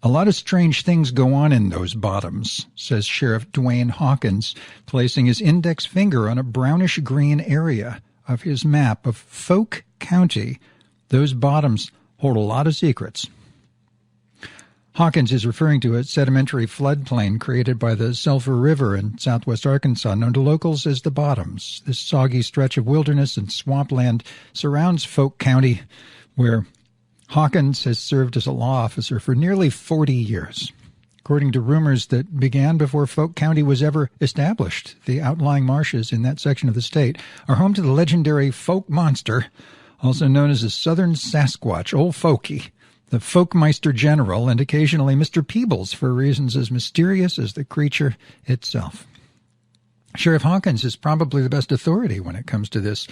A lot of strange things go on in those bottoms, says Sheriff Dwayne Hawkins, placing his index finger on a brownish-green area of his map of Fokey County. Those bottoms hold a lot of secrets. Hawkins is referring to a sedimentary floodplain created by the Sulphur River in southwest Arkansas, known to locals as the Bottoms. This soggy stretch of wilderness and swampland surrounds Fokey County, where Hawkins has served as a law officer for nearly 40 years. According to rumors that began before Fokey County was ever established, the outlying marshes in that section of the state are home to the legendary Fokey monster, also known as the Southern Sasquatch, Old Fokey, the Folkmeister General, and occasionally Mr. Peebles for reasons as mysterious as the creature itself. Sheriff Hawkins is probably the best authority when it comes to this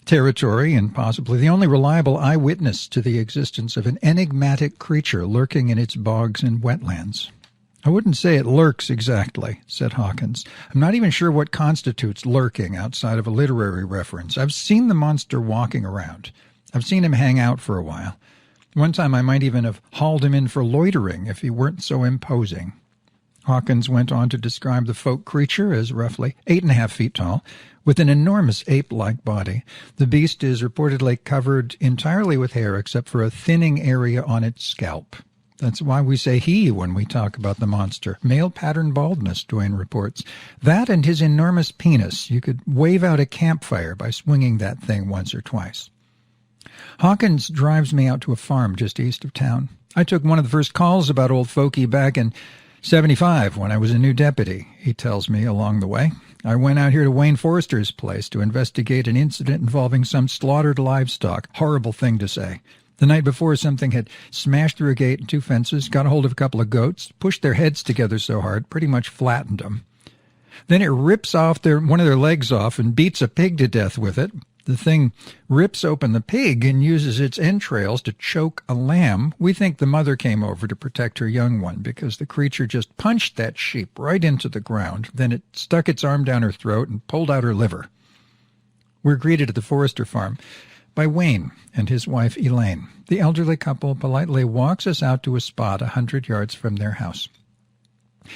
territory and possibly the only reliable eyewitness to the existence of an enigmatic creature lurking in its bogs and wetlands. I wouldn't say it lurks exactly, said Hawkins. I'm not even sure what constitutes lurking outside of a literary reference. I've seen the monster walking around. I've seen him hang out for a while. One time I might even have hauled him in for loitering if he weren't so imposing. Hawkins went on to describe the Fokey creature as roughly 8.5 feet tall, with an enormous ape-like body. The beast is reportedly covered entirely with hair except for a thinning area on its scalp. That's why we say he when we talk about the monster. Male pattern baldness, Dwayne reports. That and his enormous penis. You could wave out a campfire by swinging that thing once or twice. Hawkins drives me out to a farm just east of town. I took one of the first calls about old Fokey back in 75 when I was a new deputy, he tells me along the way. I went out here to Wayne Forrester's place to investigate an incident involving some slaughtered livestock. Horrible thing to say. The night before, something had smashed through a gate and 2 fences, got a hold of a couple of goats, pushed their heads together so hard, pretty much flattened them. Then it rips off one of their legs off and beats a pig to death with it. The thing rips open the pig and uses its entrails to choke a lamb. We think the mother came over to protect her young one because the creature just punched that sheep right into the ground. Then it stuck its arm down her throat and pulled out her liver. We're greeted at the Forrester farm by Wayne and his wife Elaine. The elderly couple politely walks us out to a spot 100 yards from their house.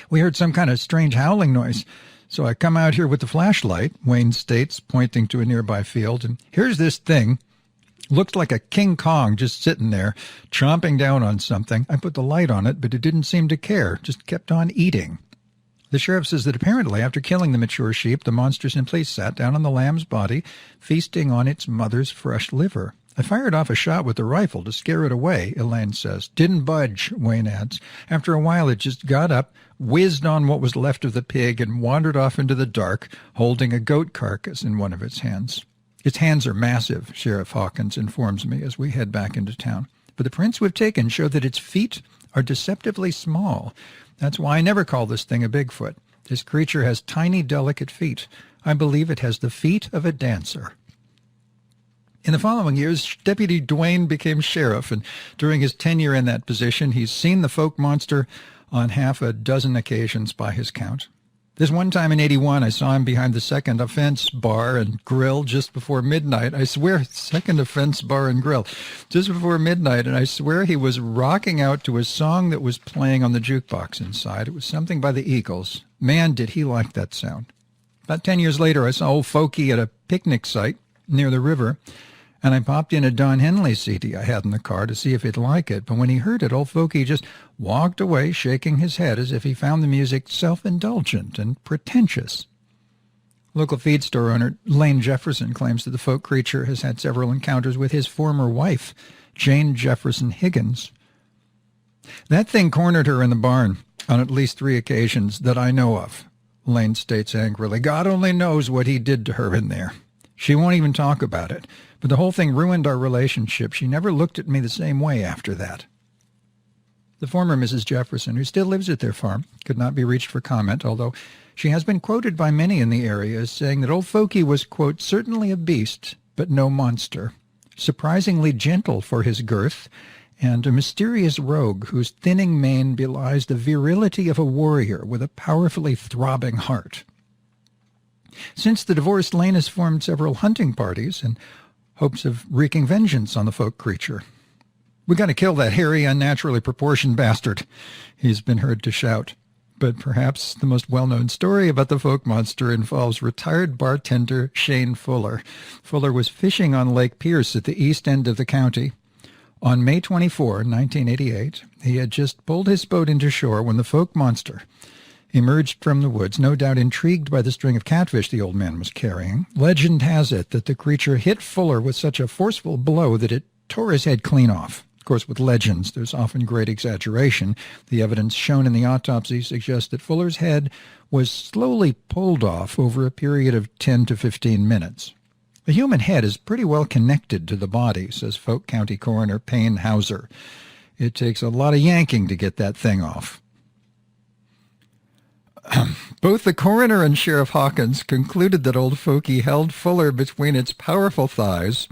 We heard some kind of strange howling noise, so I come out here with the flashlight, Wayne states, pointing to a nearby field, and here's this thing. Looked like a King Kong just sitting there, chomping down on something. I put the light on it, but it didn't seem to care, just kept on eating. The sheriff says that apparently after killing the mature sheep, the monster simply sat down on the lamb's body, feasting on its mother's fresh liver. I fired off a shot with the rifle to scare it away, Elaine says. Didn't budge, Wayne adds. After a while, it just got up, whizzed on what was left of the pig, and wandered off into the dark, holding a goat carcass in one of its hands. Its hands are massive, Sheriff Hawkins informs me as we head back into town. But the prints we've taken show that its feet are deceptively small. That's why I never call this thing a Bigfoot. This creature has tiny, delicate feet. I believe it has the feet of a dancer. In the following years, Deputy Dwayne became sheriff, and during his tenure in that position, he's seen the Fokey monster on 6 occasions by his count. This one time in 81, I saw him behind the Second Offense Bar and Grill just before midnight. I swear, Second Offense Bar and Grill, just before midnight, and I swear he was rocking out to a song that was playing on the jukebox inside. It was something by the Eagles. Man, did he like that sound. About 10 years later, I saw old Fokey at a picnic site near the river, and I popped in a Don Henley CD I had in the car to see if he'd like it. But when he heard it, old Fokey just walked away, shaking his head as if he found the music self-indulgent and pretentious. Local feed store owner Lane Jefferson claims that the Fokey creature has had several encounters with his former wife, Jane Jefferson Higgins. That thing cornered her in the barn on at least 3 occasions that I know of, Lane states angrily. God only knows what he did to her in there. She won't even talk about it. But the whole thing ruined our relationship. She never looked at me the same way after that. The former Mrs. Jefferson, who still lives at their farm, could not be reached for comment, although she has been quoted by many in the area as saying that old Fokey was, quote, certainly a beast, but no monster, surprisingly gentle for his girth, and a mysterious rogue whose thinning mane belies the virility of a warrior with a powerfully throbbing heart. Since the divorce, Lane has formed several hunting parties in hopes of wreaking vengeance on the Fokey creature. "We got to kill that hairy, unnaturally proportioned bastard," he's been heard to shout. But perhaps the most well-known story about the folk monster involves retired bartender Shane Fuller. Fuller was fishing on Lake Pierce at the east end of the county. On May 24, 1988, he had just pulled his boat into shore when the folk monster emerged from the woods, no doubt intrigued by the string of catfish the old man was carrying. Legend has it that the creature hit Fuller with such a forceful blow that it tore his head clean off. Of course, with legends, there's often great exaggeration. The evidence shown in the autopsy suggests that Fuller's head was slowly pulled off over a period of 10 to 15 minutes. The human head is pretty well connected to the body, says Fort County Coroner Payne Hauser. It takes a lot of yanking to get that thing off. Both the coroner and Sheriff Hawkins concluded that old Fokey held Fuller between its powerful thighs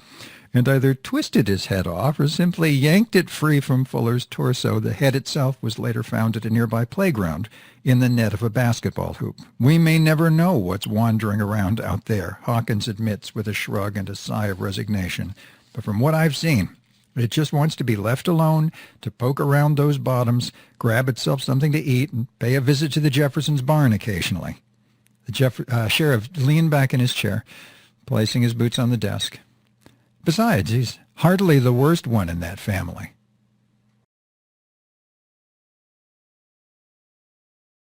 and either twisted his head off or simply yanked it free from Fuller's torso. The head itself was later found at a nearby playground in the net of a basketball hoop. "We may never know what's wandering around out there," Hawkins admits with a shrug and a sigh of resignation. "But from what I've seen, it just wants to be left alone to poke around those bottoms, grab itself something to eat, and pay a visit to the Jefferson's barn occasionally." The sheriff leaned back in his chair, placing his boots on the desk. "Besides, he's hardly the worst one in that family."